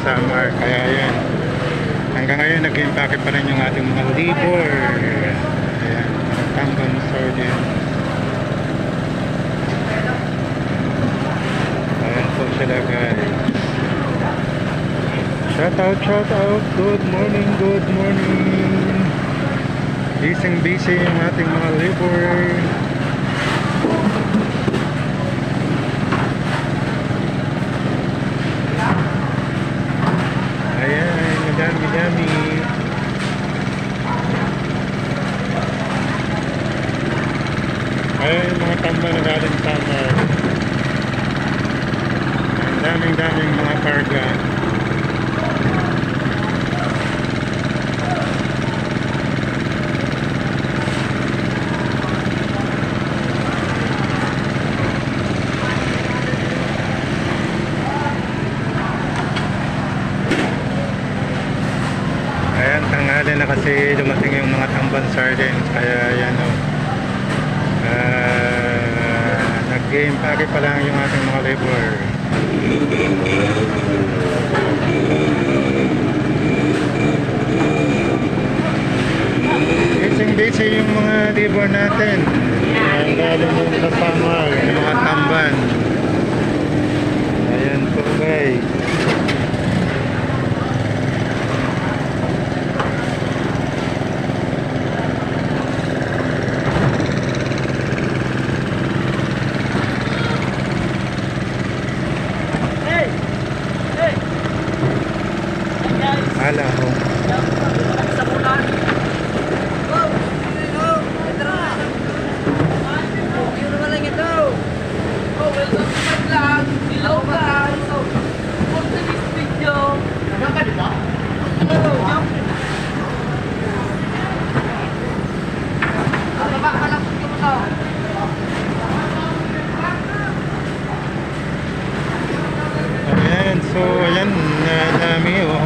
Samar. Kaya yan, hanggang ngayon nag-impake pa rin yung ating mga labor. Ayan, tamban sardine. Ayan po sila guys. Shout out, good morning, good morning. Busy yung ating mga labor. Ayan, madami. Ayan yung mga tamba na galing Samar. Ang daming mga karga. Ayan, tanghali na kasi dumating yung mga tamban sardines. Kaya yan o. Nag-game pake pa lang yung ating mga labor. Busy yung mga labor natin. Ayan, galing yung sa Samar, yung mga tamban. Ayan po guys. Hala ho. Ayan, so ayan,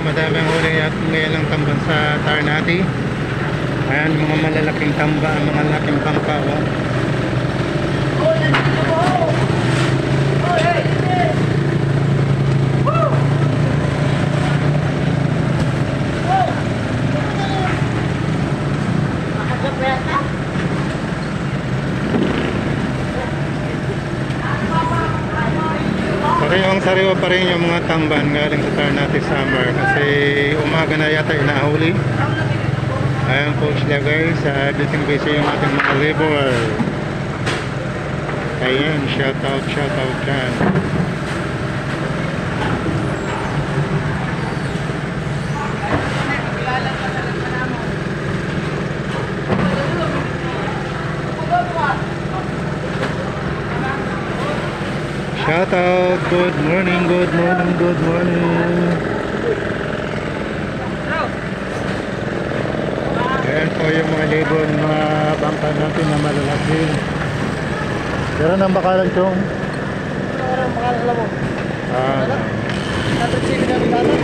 madami ang huli at ngayon ang tamban sa Ternate. Ayan, mga malalaking tamba, mga malaking pangka. Sariwa pa rin yung mga tamban galing sa Ternate Samar kasi umaga na yata inahuli. Ayan po sila guys, busy yung ating mga labor. Ayan, shout out dyan. Shout out, good morning. Ayan po yung mga labor, mga bangka natin na malalaki. Pero nang bakalan chong? Pero bakalan mo. Natritsili kami dati.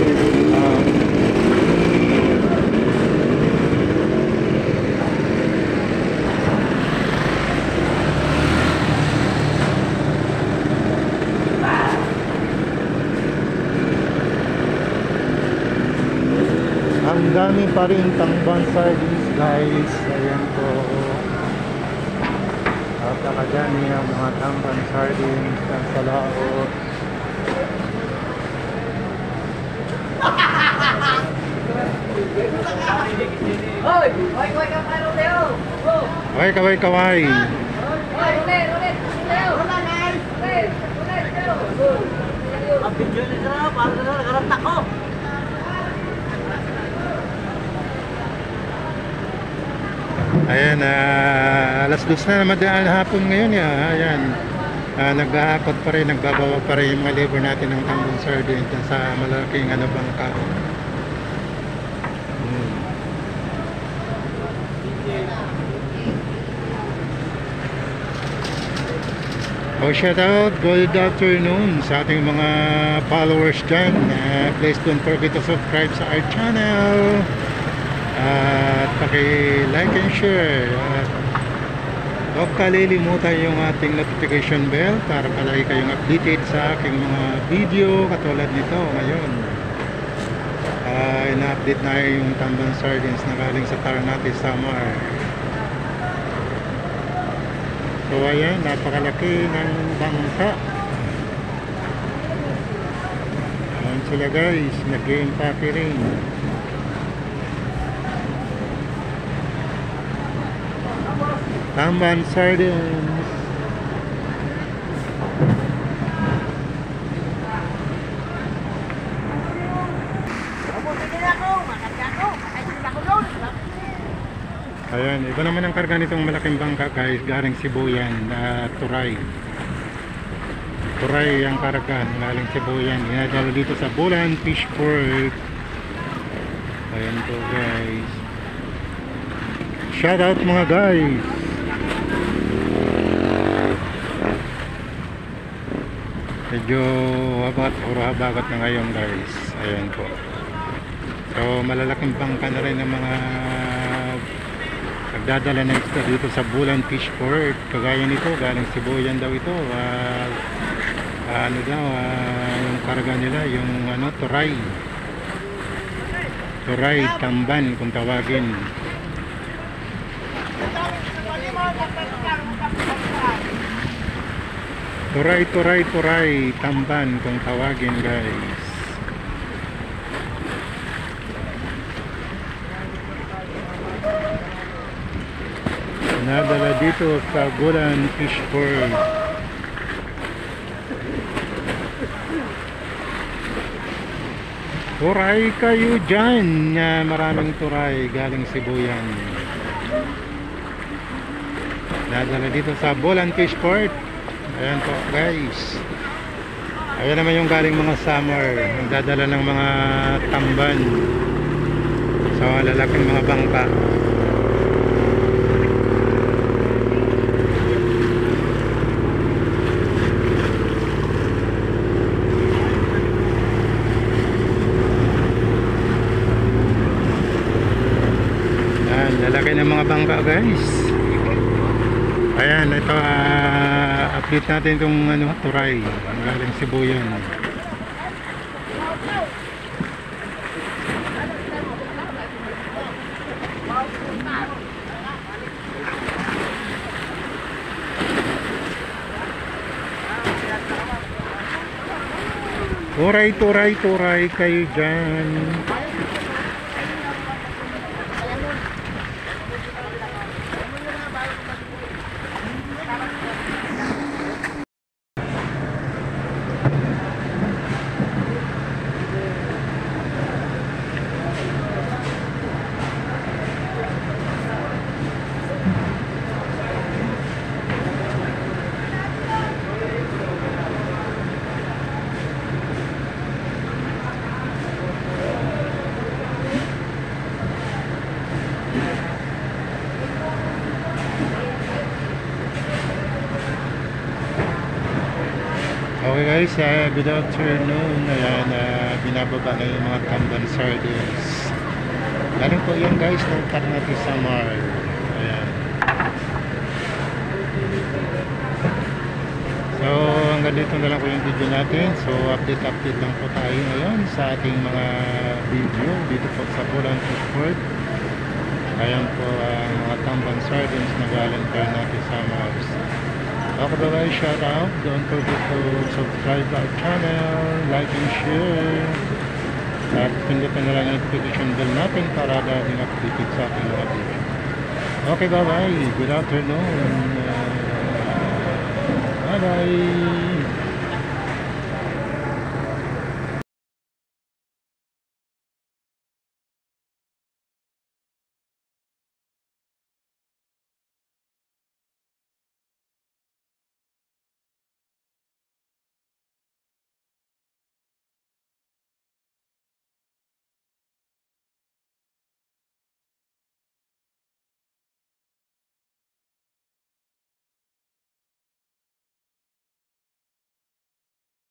Ang dami pa rin tamban sardines guys. Ayan po. At nakadami ang mga tamban sardines ng salaot. Hoy! Hoy, ka kayo Leo! Kaway. Hoy, ulit! Leo! Ulit, Leo! Ang video nila na, parang nagkarantak ko! Ayan, alas 2 na madaan hapon ngayon. Ayan, naghahakot pa rin, nagbabawa pa rin yung mga labor natin ng tambang sardine sa malaking bangka. Shout out, good afternoon sa ating mga followers dyan. Please don't forget to subscribe sa our channel. At paki-like and share. Huwag kalilimutan yung ating notification bell para palagi kayong updated sa aking mga video katulad nito ngayon. ina-update na yung Tamban Sardines na galing sa Ternate, Samar. So ayan, napakalaki ng bangka. Ayan sila guys, nag-i-empake rin. Tamban Sardines. Ayan, iba naman ang karga nitong malaking bangka guys, galing Sibuyan na Turay. Turay ang karga, galing Sibuyan. Inadala dito sa Bulan Fish Port. Ayan po guys. Shout out mga guys. Medyo habat, puro habagat na ngayon guys. Ayan po. So malalaking bangka na rin ng mga nagdadala na isda dito sa Bulan Fish Port. Kagaya nito, galing Sibuyan daw ito. Ano daw, yung karga nila, yung ano, Turay. Turay, Tamban kung tawagin. Turay, Turay, Turay, Tamban kung tawagin guys. Nadala dito sa Bulan Fish Port. Turay kayo dyan. Maraming turay galing Sibuyan. Nadala dito sa Bulan Fish Port. Ayan po guys. Ayan naman yung galing mga summer. Nagdadala ng mga tamban. So lalaking mga bangka. Lalaki ng mga bangka guys. Ayan, ito update natin itong ano, Turay galing Sibuyan. Turay, Turay, Turay kayo dyan. Okay guys, good afternoon. Ayan, binababa na yung mga Tamban Sardines. Galing po yan guys ng Ternate, Samar. Ayan. So hanggang dito na lang po yung video natin. So update lang po tayo ngayon sa ating mga video dito po sa Bulan Fish Port. Ayan po ang mga Tamban Sardines na galing Ternate, Samar. Okay guys, shout out. Don't forget to subscribe our channel, like and share. At pindutin na lang ang notification bell natin para laging updated sa ating mga video. Okay, bye bye. Good afternoon. Bye bye.